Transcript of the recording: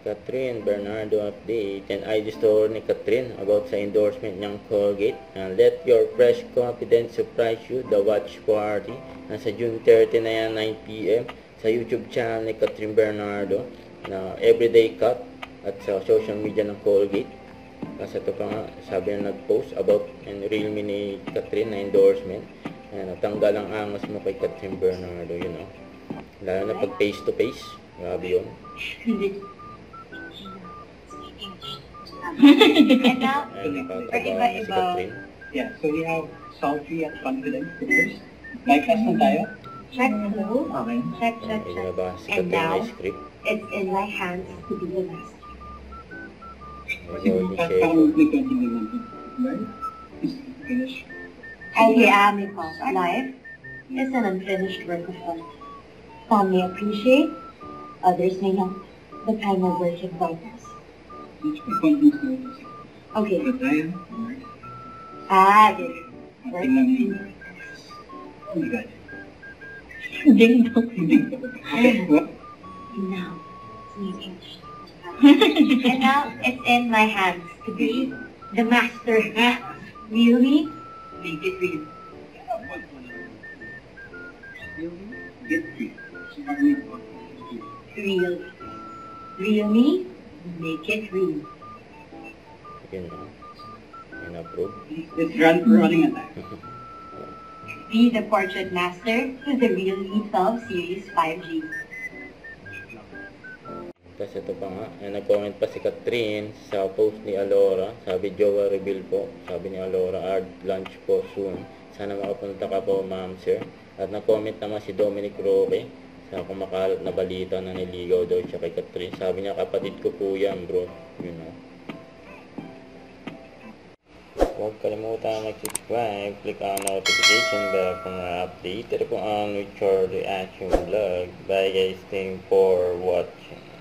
Catherine Bernardo update and IG story ni Catherine about sa endorsement niyang Colgate. Let your fresh confidence surprise you, the watch party. Nasa June 30 na yan, 9 PM sa YouTube channel ni Catherine Bernardo na Everyday Cup at sa social media ng Colgate. Kasi ito pa nga, sabi na nag-post about and Realme ni Catherine na endorsement. Natanggal ang angas mo kay Catherine Bernardo, you know. Lalo na pag face to face. Grabe yun. And now, Nakakatrabaho si Catherine. Yeah, so we have sultry and confident stickers. Like us na tayo. check, hello. Okay. Check. Inabasa si And Catherine now, na script. it's in my hands to be the master. Golden Parang Shaker. may continue natin. Right? Is it finished? Because life is an unfinished work of art. Some may appreciate, others may not, the final work in progress. Which may continue stories. Okay. So tayo. Good. Ating lang yun. Oh my God. Ding dong. Okay, what? Now, and now it's in my hands to be the master. Really? Make it real. Get real. So parang may Real. Real me? Make it real. Yun na. In-approve. Let's running at that. Be the portrait master with the Real Me 12 Series 5G. Tapos ito pa nga, nag-comment pa si Catherine sa post ni Alora. Sabi, jowa reveal po. Sabi ni Alora, art lunch po soon. Sana makapunta ka po, ma'am, sir. At nag-comment naman si Dominic Roque sa kumakalat na balita na niligaw daw siya kay Catherine. Sabi niya, kapatid ko po yan, bro. You know. Huwag kalimutan mag-subscribe, click on notification bell for more update. Ito po ang Richard Reaction Vlog. Bye guys, thank you for watching.